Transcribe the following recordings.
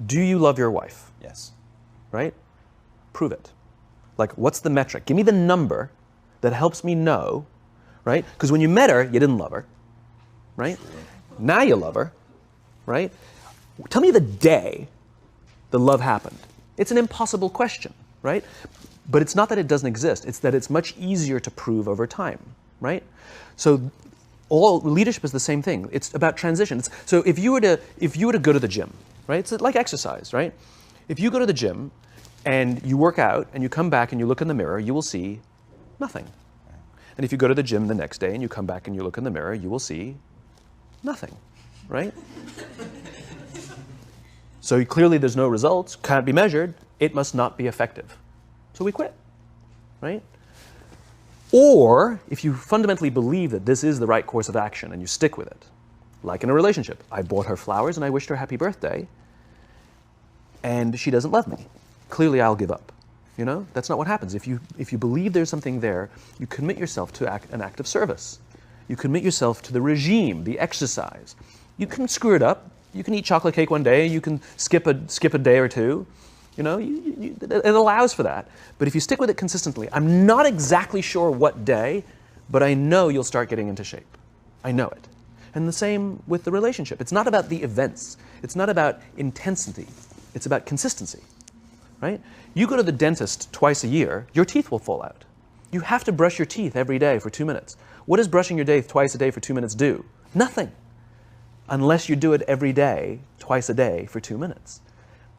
Do you love your wife? Yes. Right? Prove it. Like, what's the metric? Give me the number that helps me know, right? Because when you met her, you didn't love her, right? Now you love her, right? Tell me the day the love happened. It's an impossible question, right? But it's not that it doesn't exist. It's that it's much easier to prove over time, right? So all leadership is the same thing. It's about transition. So if you were to go to the gym, right? It's like exercise, right? If you go to the gym and you work out and you come back and you look in the mirror, you will see nothing. And if you go to the gym the next day and you come back and you look in the mirror, you will see nothing, right? So clearly there's no results, can't be measured, it must not be effective. So we quit, right? Or if you fundamentally believe that this is the right course of action and you stick with it, like in a relationship, I bought her flowers and I wished her happy birthday, and she doesn't love me. Clearly I'll give up. You know, that's not what happens. If you believe there's something there, you commit yourself to an act of service. You commit yourself to the regime, the exercise. You can screw it up. You can eat chocolate cake one day. You can skip a day or two. You know, it allows for that. But if you stick with it consistently, I'm not exactly sure what day, but I know you'll start getting into shape. I know it. And the same with the relationship. It's not about the events. It's not about intensity. It's about consistency, right? You go to the dentist twice a year, your teeth will fall out. You have to brush your teeth every day for 2 minutes. What does brushing your teeth twice a day for 2 minutes do? Nothing. Unless you do it every day, twice a day for 2 minutes.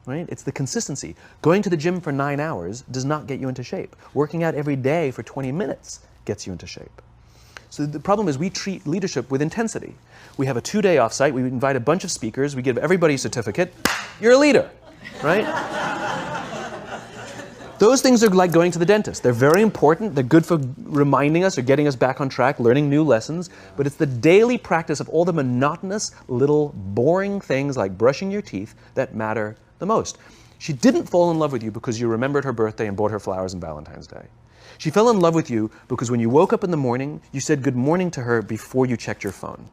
Right? It's the consistency. Going to the gym for 9 hours does not get you into shape. Working out every day for 20 minutes gets you into shape. So the problem is we treat leadership with intensity. We have a 2-day offsite, we invite a bunch of speakers, we give everybody a certificate, you're a leader, right? Those things are like going to the dentist. They're very important. They're good for reminding us or getting us back on track, learning new lessons. But it's the daily practice of all the monotonous, little, boring things like brushing your teeth that matter the most. She didn't fall in love with you because you remembered her birthday and bought her flowers on Valentine's Day. She fell in love with you because when you woke up in the morning, you said good morning to her before you checked your phone.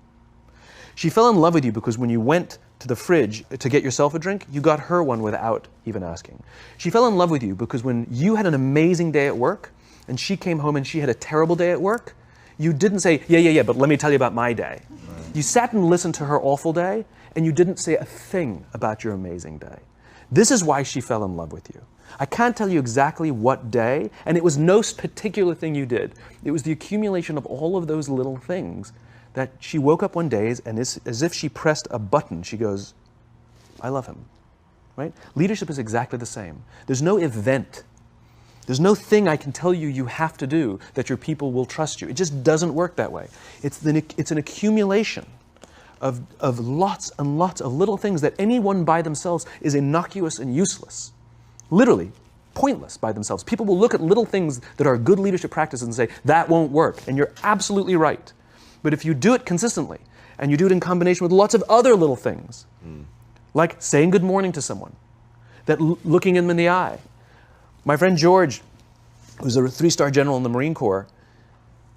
She fell in love with you because when you went to the fridge to get yourself a drink, you got her one without even asking. She fell in love with you because when you had an amazing day at work and she came home and she had a terrible day at work, you didn't say, yeah, but let me tell you about my day. Right. You sat and listened to her awful day and you didn't say a thing about your amazing day. This is why she fell in love with you. I can't tell you exactly what day, and it was no particular thing you did. It was the accumulation of all of those little things that she woke up one day and as if she pressed a button, she goes, I love him, right? Leadership is exactly the same. There's no event. There's no thing I can tell you you have to do that your people will trust you. It just doesn't work that way. It's an accumulation of lots and lots of little things that anyone by themselves is innocuous and useless. Literally, pointless by themselves. People will look at little things that are good leadership practices and say, that won't work. And you're absolutely right. But if you do it consistently, and you do it in combination with lots of other little things, like saying good morning to someone, that looking them in the eye. My friend George, who's a 3-star general in the Marine Corps,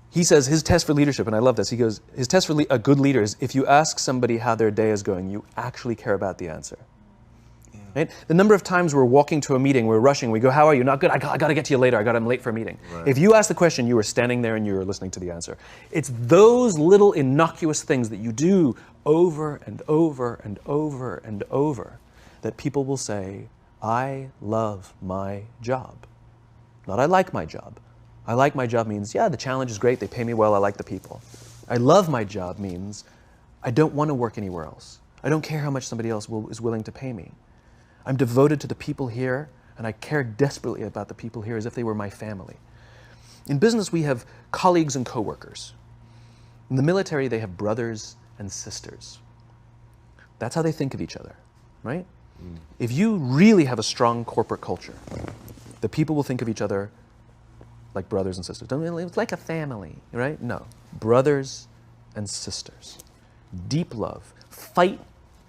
he says his test for leadership, and I love this, he goes, his test for a good leader is if you ask somebody how their day is going, you actually care about the answer. Right? The number of times we're walking to a meeting, we're rushing, we go, how are you? Not good, I got to get to you later, I'm late for a meeting. Right. If you ask the question, you were standing there and you were listening to the answer. It's those little innocuous things that you do over and over and over and over that people will say, I love my job. Not I like my job. I like my job means, yeah, the challenge is great, they pay me well, I like the people. I love my job means, I don't want to work anywhere else. I don't care how much somebody else is willing to pay me. I'm devoted to the people here, and I care desperately about the people here as if they were my family. In business, we have colleagues and coworkers. In the military, they have brothers and sisters. That's how they think of each other, right? If you really have a strong corporate culture, the people will think of each other like brothers and sisters. It's like a family, right? No, brothers and sisters. Deep love. Fight,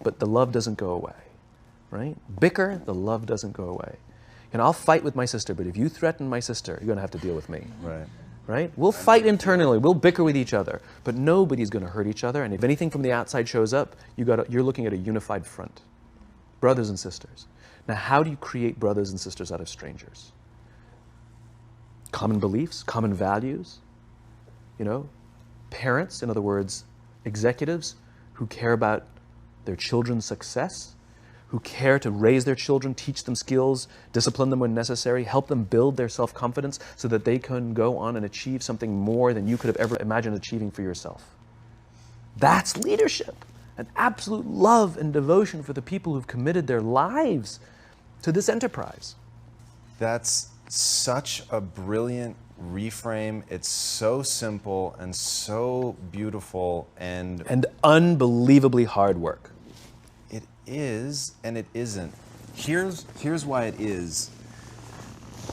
but the love doesn't go away. Right? Bicker, the love doesn't go away. And I'll fight with my sister, but if you threaten my sister, you're going to have to deal with me. Right. Right? We'll fight internally, we'll bicker with each other, but nobody's going to hurt each other. And if anything from the outside shows up, you're looking at a unified front. Brothers and sisters. Now, how do you create brothers and sisters out of strangers? Common beliefs, common values, parents, in other words, executives who care about their children's success, who care to raise their children, teach them skills, discipline them when necessary, help them build their self-confidence so that they can go on and achieve something more than you could have ever imagined achieving for yourself. That's leadership, an absolute love and devotion for the people who've committed their lives to this enterprise. That's such a brilliant reframe. It's so simple and so beautiful and unbelievably hard work. It is and it isn't. Here's why it is.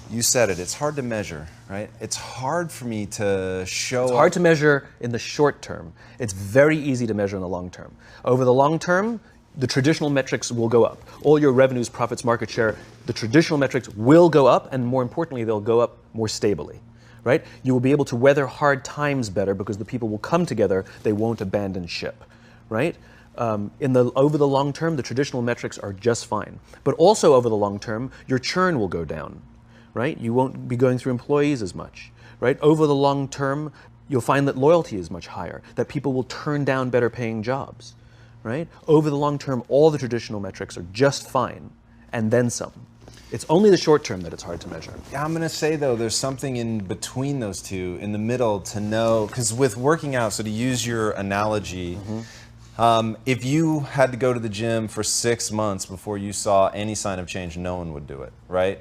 You said it. It's hard to measure, right? It's hard for me to show. It's hard to measure in the short term. It's very easy to measure in the long term. Over the long term, the traditional metrics will go up. All your revenues, profits, market share, the traditional metrics will go up, and more importantly, they'll go up more stably, right? You will be able to weather hard times better because the people will come together, they won't abandon ship, right? Over the long term, the traditional metrics are just fine. But also over the long term, your churn will go down, right? You won't be going through employees as much, right? Over the long term, you'll find that loyalty is much higher, that people will turn down better paying jobs. Right? Over the long term, all the traditional metrics are just fine, and then some. It's only the short term that it's hard to measure. Yeah, I'm going to say, though, there's something in between those two, in the middle, to know, because with working out, so to use your analogy, if you had to go to the gym for 6 months before you saw any sign of change, no one would do it, right?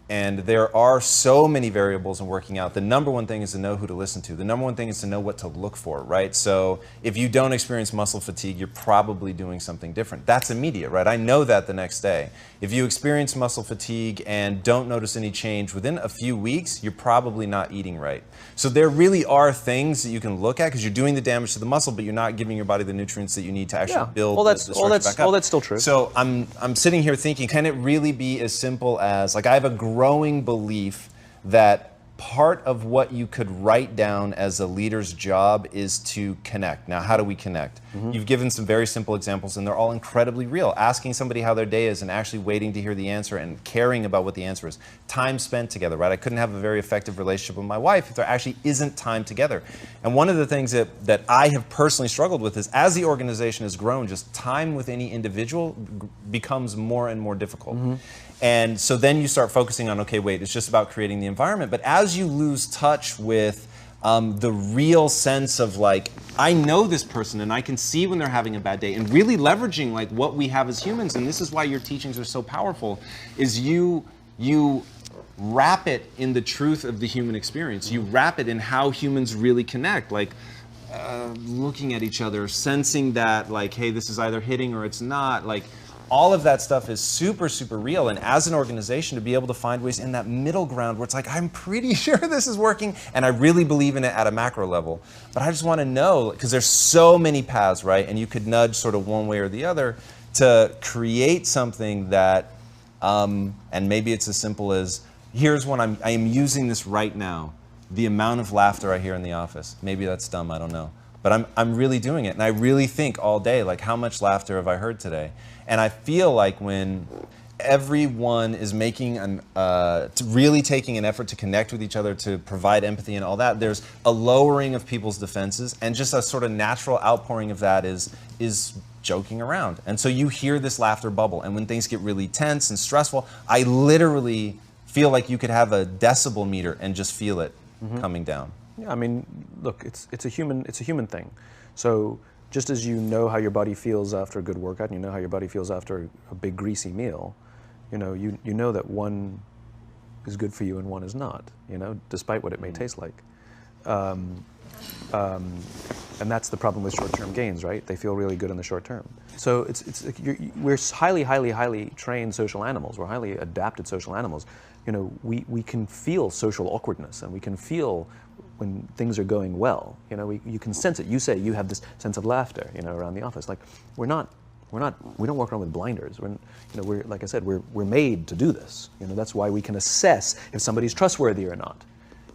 And there are so many variables in working out. The number one thing is to know who to listen to. The number one thing is to know what to look for, right? So if you don't experience muscle fatigue, you're probably doing something different. That's immediate, right? I know that the next day. If you experience muscle fatigue and don't notice any change within a few weeks, you're probably not eating right. So there really are things that you can look at because you're doing the damage to the muscle, but you're not giving your body the nutrients that you need to actually build the structure back up. All that's still true. So I'm sitting here thinking, can it really be as simple as, like, I have a growing belief that part of what you could write down as a leader's job is to connect. Now, how do we connect? You've given some very simple examples, and they're all incredibly real. Asking somebody how their day is and actually waiting to hear the answer and caring about what the answer is. Time spent together, right? I couldn't have a very effective relationship with my wife if there actually isn't time together. And one of the things that I have personally struggled with is, as the organization has grown, just time with any individual becomes more and more difficult. And so then you start focusing on, okay, wait, it's just about creating the environment. But as you lose touch with the real sense of, like, I know this person and I can see when they're having a bad day, and really leveraging, like, what we have as humans, and this is why your teachings are so powerful, is you wrap it in the truth of the human experience. You wrap it in how humans really connect, like looking at each other, sensing that, like, hey, this is either hitting or it's not, like, all of that stuff is super, super real. And as an organization, to be able to find ways in that middle ground where it's like, I'm pretty sure this is working, and I really believe in it at a macro level. But I just want to know, because there's so many paths, right? And you could nudge sort of one way or the other to create something that, and maybe it's as simple as, here's one, I am using this right now. The amount of laughter I hear in the office. Maybe that's dumb, I don't know. But I'm really doing it. And I really think all day, like, how much laughter have I heard today? And I feel like when everyone is making really taking an effort to connect with each other, to provide empathy and all that, there's a lowering of people's defenses, and just a sort of natural outpouring of that is joking around. And so you hear this laughter bubble, and when things get really tense and stressful, I literally feel like you could have a decibel meter and just feel it coming down. Yeah, I mean, look, it's a human thing. So just as you know how your body feels after a good workout, and you know how your body feels after a big greasy meal, you know that one is good for you and one is not, despite what it may taste like. And that's the problem with short-term gains, right? They feel really good in the short term. So we're highly, highly, highly trained social animals. We're highly adapted social animals. We can feel social awkwardness, and we can feel when things are going well. You can sense it. You say you have this sense of laughter, around the office. Like, we don't walk around with blinders. We're like I said, we're made to do this. That's why we can assess if somebody's trustworthy or not.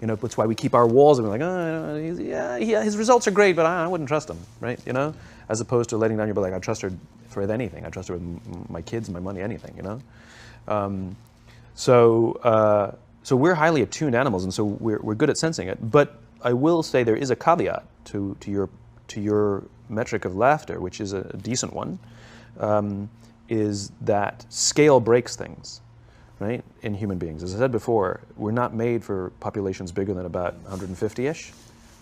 That's why we keep our walls and we're like, his results are great, but I wouldn't trust him, right? As opposed to letting down your, like, I trust her her with anything. I trust her with my kids, my money, anything, you know? So we're highly attuned animals, and so we're good at sensing it. But I will say there is a caveat to your metric of laughter, which is a decent one, is that scale breaks things, right, in human beings. As I said before, we're not made for populations bigger than about 150-ish.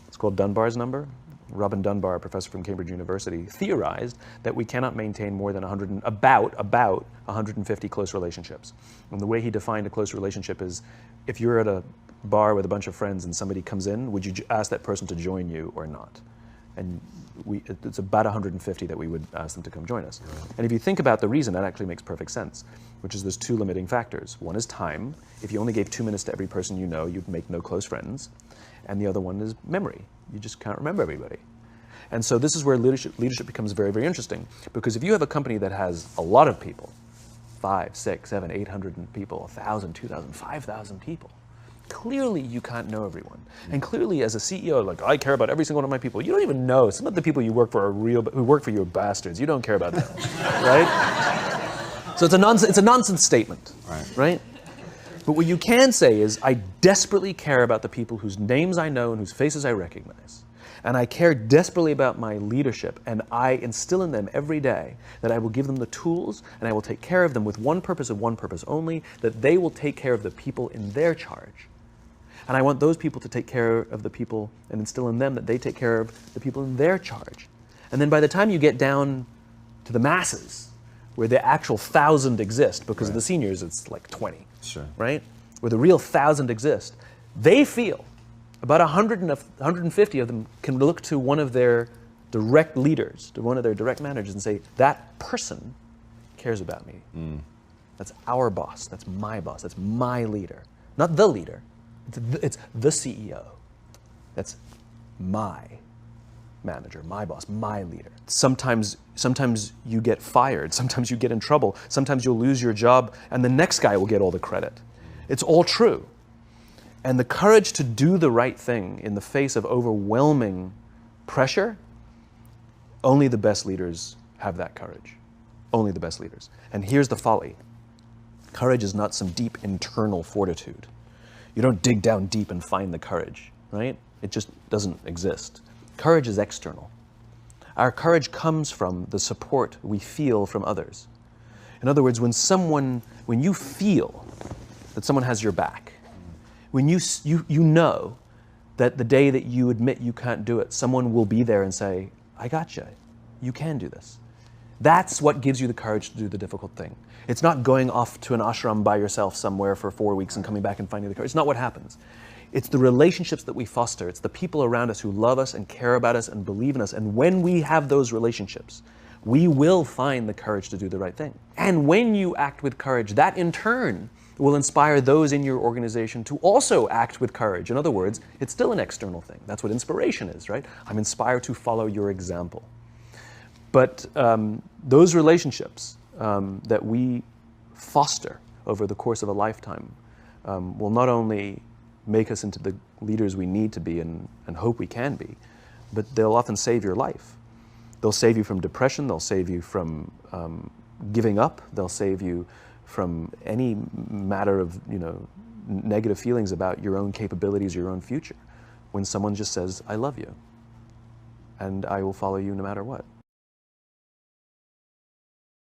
It's called Dunbar's number. Robin Dunbar, a professor from Cambridge University, theorized that we cannot maintain more than about 150 close relationships. And the way he defined a close relationship is, if you're at a bar with a bunch of friends and somebody comes in, would you ask that person to join you or not? And it's about 150 that we would ask them to come join us. And if you think about the reason, that actually makes perfect sense, which is there's two limiting factors. One is time. If you only gave 2 minutes to every person you know, you'd make no close friends. And the other one is memory. You just can't remember everybody. And so this is where leadership becomes very, very interesting. Because if you have a company that has a lot of people, 5, 6, 7, 800 people, 1,000, 2,000, 5,000 people, clearly you can't know everyone. And clearly as a CEO, like, I care about every single one of my people. You don't even know. Some of the people you work for who work for you are bastards. You don't care about them, right? So it's a nonsense statement, right? But what you can say is, I desperately care about the people whose names I know and whose faces I recognize. And I care desperately about my leadership, and I instill in them every day that I will give them the tools, and I will take care of them with one purpose and one purpose only, that they will take care of the people in their charge. And I want those people to take care of the people and instill in them that they take care of the people in their charge. And then by the time you get down to the masses, where the actual 1,000 exist, because of the seniors it's like 20, right? Where the real 1,000 exist, they feel about 150 of them can look to one of their direct leaders, to one of their direct managers, and say, that person cares about me. That's our boss, that's my leader. Not the leader, it's the CEO. That's my manager, my boss, my leader. Sometimes you get fired, sometimes you get in trouble, sometimes you'll lose your job, and the next guy will get all the credit. It's all true. And the courage to do the right thing in the face of overwhelming pressure, only the best leaders have that courage. Only the best leaders. And here's the folly. Courage is not some deep internal fortitude. You don't dig down deep and find the courage, right? It just doesn't exist. Courage is external. Our courage comes from the support we feel from others. In other words, when you feel that someone has your back, when you know that the day that you admit you can't do it, someone will be there and say, I got you. You can do this. That's what gives you the courage to do the difficult thing. It's not going off to an ashram by yourself somewhere for 4 weeks and coming back and finding the courage. It's not what happens. It's the relationships that we foster. It's the people around us who love us and care about us and believe in us. And when we have those relationships, we will find the courage to do the right thing. And when you act with courage, that in turn will inspire those in your organization to also act with courage. In other words, it's still an external thing. That's what inspiration is, right? I'm inspired to follow your example. But those relationships that we foster over the course of a lifetime will not only make us into the leaders we need to be and hope we can be, but they'll often save your life. They'll save you from depression, they'll save you from giving up, they'll save you from any matter of negative feelings about your own capabilities, your own future. When someone just says, I love you, and I will follow you no matter what.